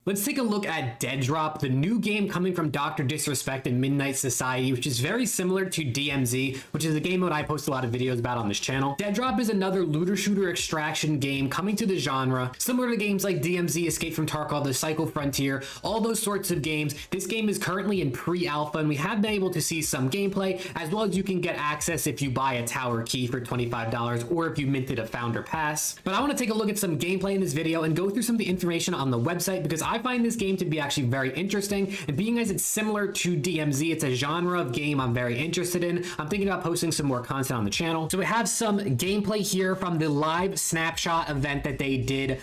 Let's take a look at Deadrop, the new game coming from DrDisrespect and Midnight Society, which is very similar to DMZ, which is a game mode I post a lot of videos about on this channel. Deadrop is another looter shooter extraction game coming to the genre, similar to games like DMZ, Escape from Tarkov, The Cycle Frontier, all those sorts of games. This game is currently in pre-alpha, and we have been able to see some gameplay, as well as you can get access if you buy a tower key for $25 or if you minted a founder pass. But I want to take a look at some gameplay in this video and go through some of the information on the website, because I find this game to be actually very interesting, and being as it's similar to DMZ, it's a genre of game I'm very interested in. I'm thinking about posting some more content on the channel. So we have some gameplay here from the live Snapshot event that they did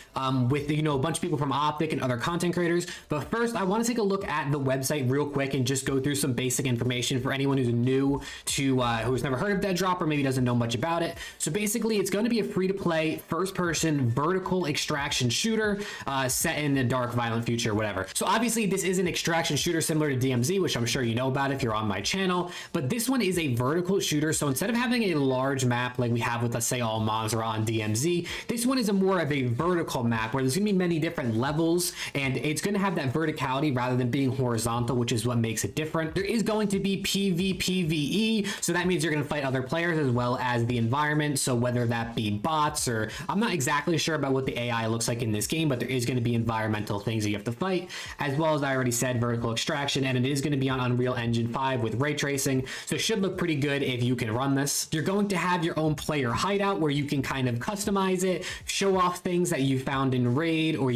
with a bunch of people from Optic and other content creators. But first, I want to take a look at the website real quick and just go through some basic information for anyone who's new to who's never heard of Deadrop or maybe doesn't know much about it. So basically, it's going to be a free-to-play first-person vertical extraction shooter set in a dark, violent future, whatever. So obviously, this is an extraction shooter similar to DMZ, which I'm sure you know about if you're on my channel. But this one is a vertical shooter. So instead of having a large map like we have with, let's say, Al Mazrah on DMZ, this one is more of a vertical map where there's going to be many different levels, and it's going to have that verticality rather than being horizontal, which is what makes it different. There is going to be PvPvE, so that means you're going to fight other players as well as the environment. So whether that be bots or I'm not exactly sure about what the AI looks like in this game, but there is going to be environmental things that you have to fight, as well as I already said, vertical extraction, and it is going to be on Unreal Engine 5 with ray tracing, so it should look pretty good if you can run this. You're going to have your own player hideout where you can kind of customize it, show off things that you found in raid, or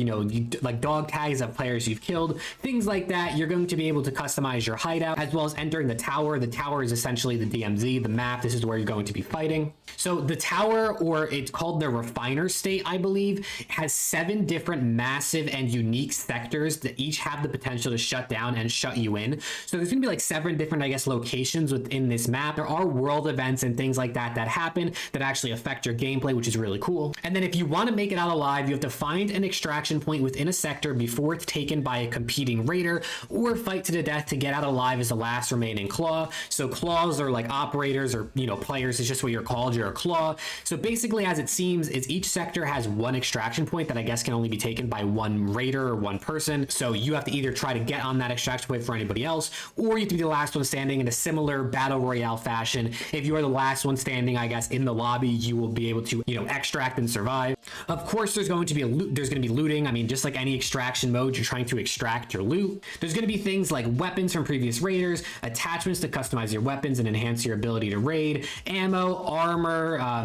like dog tags of players you've killed, things like that. You're going to be able to customize your hideout, as well as entering the tower. The tower is essentially the DMZ, the map. This is where you're going to be fighting. So the tower, or it's called the refiner state, I believe, has 7 different massive and unique sectors that each have the potential to shut down and shut you in. So there's gonna be like 7 different, I guess, locations within this map. There are world events and things like that that happen that actually affect your gameplay, which is really cool. And then if you want to make it out alive, you have to find an extraction point within a sector before it's taken by a competing raider, or fight to the death to get out alive as the last remaining claw. So claws are like operators, or players is just what you're called. You're a claw. So basically, as it seems, is each sector has one extraction point that I guess can only be taken by one raider or one person. So you have to either try to get on that extraction point for anybody else, or you have to be the last one standing in a similar battle royale fashion. If you are the last one standing, I guess, in the lobby, you will be able to extract and survive. Of course, there's going to be looting. I mean, just like any extraction mode, you're trying to extract your loot. There's going to be things like weapons from previous raiders, attachments to customize your weapons and enhance your ability to raid, ammo, armor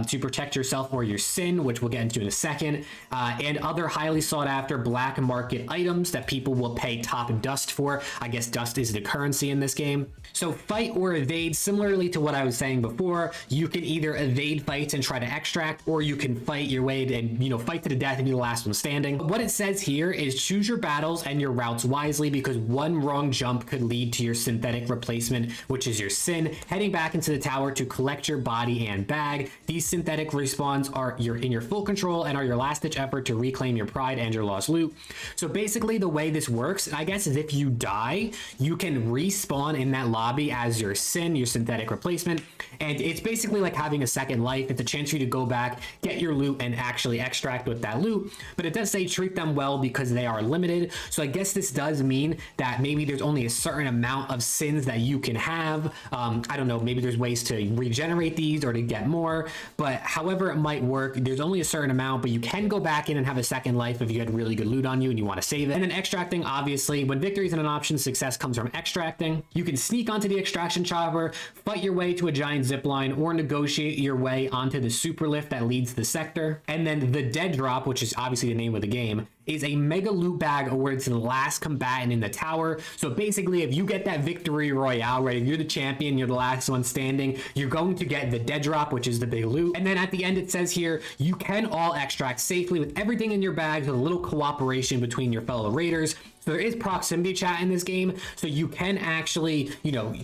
to protect yourself or your sin, which we'll get into in a second, and other highly sought after black market items that people will pay top dust for. I guess dust is the currency in this game. So fight or evade, similarly to what I was saying before, you can either evade fights and try to extract, or you can fight your way and fight to the death and be the last one standing. But what it says here is choose your battles and your routes wisely, because one wrong jump could lead to your synthetic replacement, which is your sin, heading back into the tower to collect your body and bag. These synthetic respawns are in your full control and are your last ditch effort to reclaim your pride and your lost loot. So basically the way this works, I guess, is if you die, you can respawn in that lobby as your sin, your synthetic replacement, and it's basically like having a second life. It's a chance for you to go back, get your loot, and actually extract with that loot. But it does say treat them well because they are limited. So I guess this does mean that maybe there's only a certain amount of sins that you can have. I don't know, maybe there's ways to regenerate these or to get more, but however it might work, there's only a certain amount, but you can go back in and have a second life if you had really good loot on you and you want to save it. And then extracting, obviously, when victory isn't an option, success comes from extracting. You can sneak onto the extraction chopper, fight your way to a giant zip line, or negotiate your way onto the super lift that leads the sector. And then the Deadrop, which is obviously the name of the game, is a mega loot bag awards to the last combatant in the tower. So basically, if you get that victory royale, right, if you're the champion, you're the last one standing, you're going to get the Deadrop, which is the big loot. And then at the end, it says here, you can all extract safely with everything in your bags with a little cooperation between your fellow raiders. So there is proximity chat in this game, so you can actually,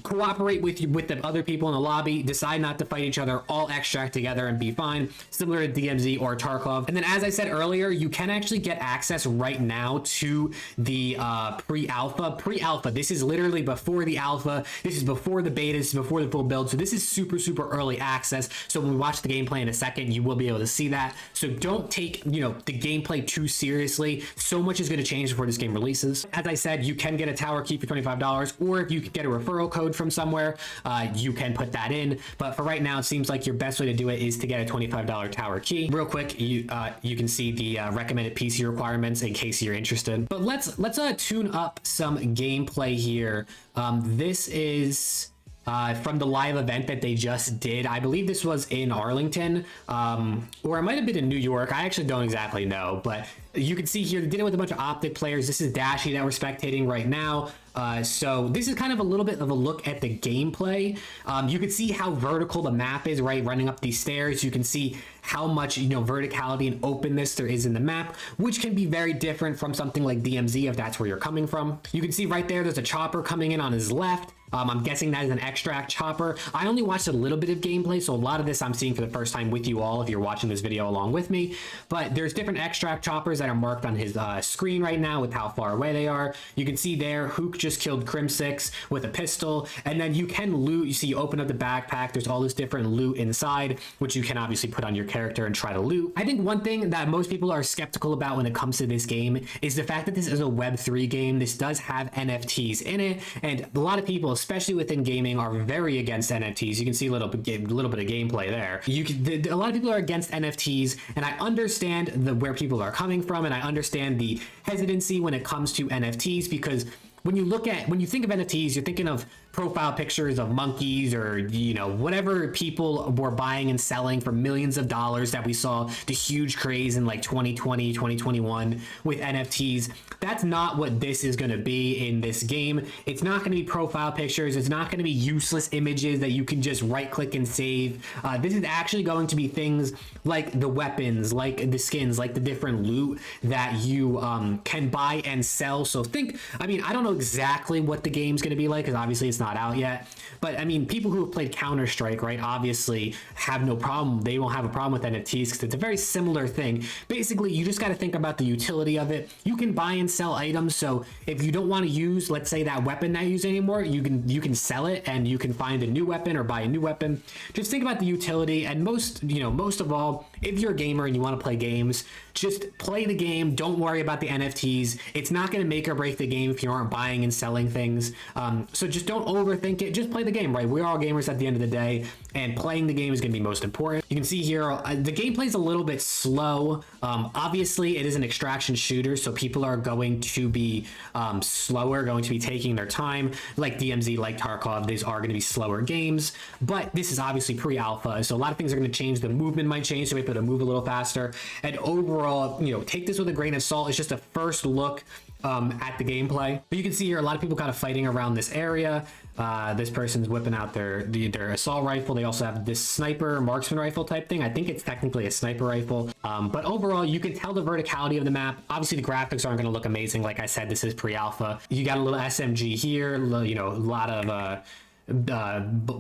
cooperate with the other people in the lobby, decide not to fight each other, all extract together and be fine, similar to DMZ or Tarkov. And then, as I said earlier, you can actually get access access right now to the pre-alpha. This is literally before the alpha. This is before the beta. This is before the full build. So this is super, super early access. So when we watch the gameplay in a second, you will be able to see that. So don't take, the gameplay too seriously. So much is going to change before this game releases. As I said, you can get a tower key for $25, or if you could get a referral code from somewhere, you can put that in. But for right now, it seems like your best way to do it is to get a $25 tower key. Real quick, you can see the recommended PC requirements in case you're interested. But let's tune up some gameplay here. This is from the live event that they just did. I believe this was in Arlington, or it might have been in New York. I actually don't exactly know, but you can see here they did it with a bunch of Optic players. This is Dashy that we're spectating right now. So this is kind of a little bit of a look at the gameplay. You can see how vertical the map is, right? Running up these stairs. You can see how much, verticality and openness there is in the map, which can be very different from something like DMZ if that's where you're coming from. You can see right there's a chopper coming in on his left. I'm guessing that is an extract chopper. I only watched a little bit of gameplay, so a lot of this I'm seeing for the first time with you all if you're watching this video along with me. But there's different extract choppers that are marked on his screen right now with how far away they are. You can see there, Hook just killed Crim6 with a pistol, and then you can loot. You see, you open up the backpack, there's all this different loot inside, which you can obviously put on your character and try to loot. I think one thing that most people are skeptical about when it comes to this game is the fact that this is a Web3 game. This does have NFTs in it, and a lot of people, especially within gaming, are very against NFTs. You can see a little bit of gameplay there. A lot of people are against NFTs, and I understand where people are coming from, and I understand the hesitancy when it comes to NFTs, because when you think of NFTs, you're thinking of profile pictures of monkeys, or whatever people were buying and selling for millions of dollars that we saw the huge craze in like 2020, 2021 with NFTs. That's not what this is going to be in this game. It's not going to be profile pictures. It's not going to be useless images that you can just right click and save. This is actually going to be things like the weapons, like the skins, like the different loot that you can buy and sell. So I don't know exactly what the game's going to be like, because obviously it's not out yet, but people who have played Counter-Strike, right, obviously have no problem. They won't have a problem with NFTs because it's a very similar thing. Basically, you just got to think about the utility of it. You can buy and sell items, so if you don't want to use, let's say, that weapon that you use anymore, you can sell it and you can find a new weapon or buy a new weapon. Just think about the utility, and most of all, if you're a gamer and you want to play games, just play the game. Don't worry about the NFTs. It's not going to make or break the game if you aren't buying and selling things. So just don't overthink it. Just play the game, right? We're all gamers at the end of the day, and playing the game is going to be most important. You can see here, the gameplay is a little bit slow. Obviously, it is an extraction shooter, so people are going to be slower, going to be taking their time. Like DMZ, like Tarkov, these are going to be slower games, but this is obviously pre-alpha, so a lot of things are going to change. The movement might change, so we have to move a little faster. And overall, take this with a grain of salt. It's just a first look at the gameplay. But you can see here a lot of people kind of fighting around this area. This person's whipping out their assault rifle. They also have this sniper marksman rifle type thing. I think it's technically a sniper rifle. But overall, you can tell the verticality of the map. Obviously, the graphics aren't going to look amazing. Like I said, this is pre-alpha. You got a little SMG here, a lot of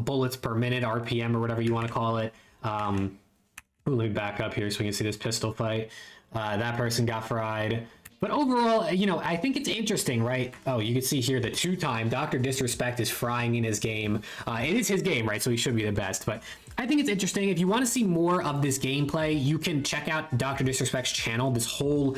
bullets per minute, RPM, or whatever you want to call it. Let me back up here so we can see this pistol fight. That person got fried. But overall, I think it's interesting, right? Oh, you can see here the two-time DrDisrespect is frying in his game. It is his game, right? So he should be the best. But I think it's interesting. If you want to see more of this gameplay, you can check out DrDisrespect's channel. This whole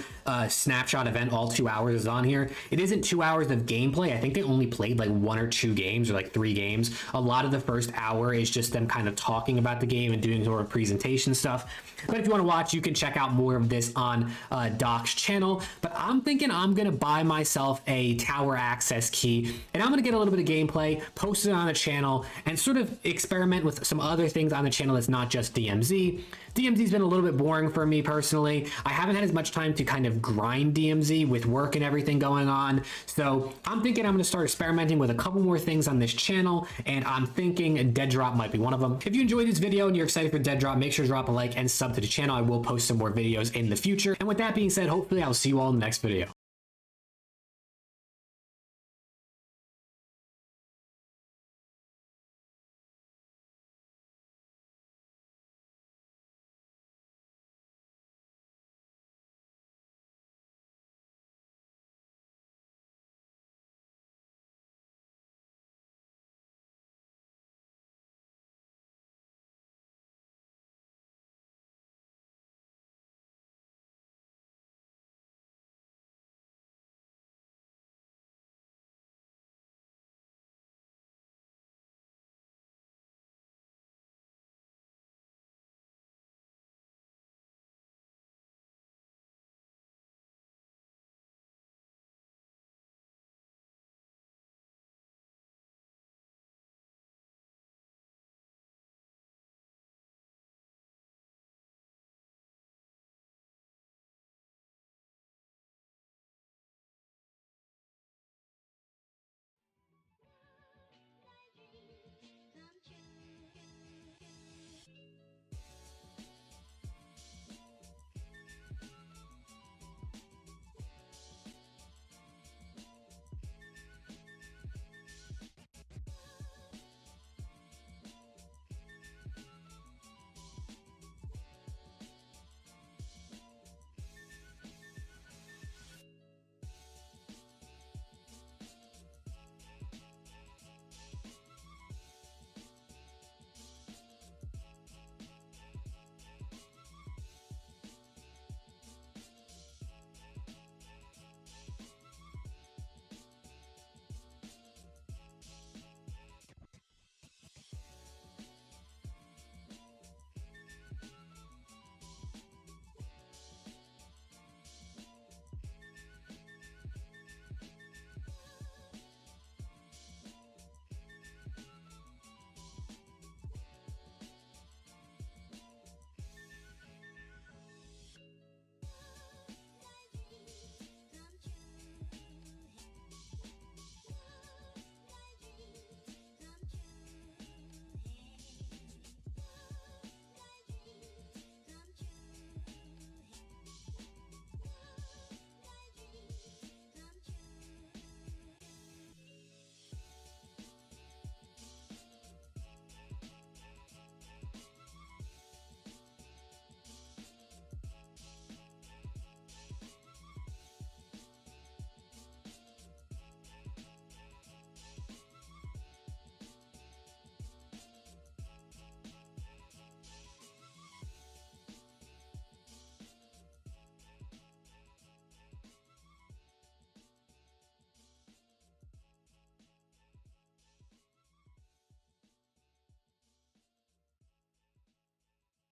Snapshot event, all 2 hours, is on here. It isn't 2 hours of gameplay. I think they only played like 1 or 2 games, or like 3 games. A lot of the first hour is just them kind of talking about the game and doing sort of presentation stuff. But if you want to watch, you can check out more of this on Doc's channel. But I'm thinking I'm going to buy myself a tower access key, and I'm going to get a little bit of gameplay, post it on the channel, and sort of experiment with some other things on the channel that's not just DMZ. DMZ's been a little bit boring for me personally. I haven't had as much time to kind of grind DMZ with work and everything going on. So I'm thinking I'm going to start experimenting with a couple more things on this channel, and I'm thinking Deadrop might be one of them. If you enjoyed this video and you're excited for Deadrop, make sure to drop a like and sub to the channel. I will post some more videos in the future. And with that being said, hopefully I'll see you all in the next video.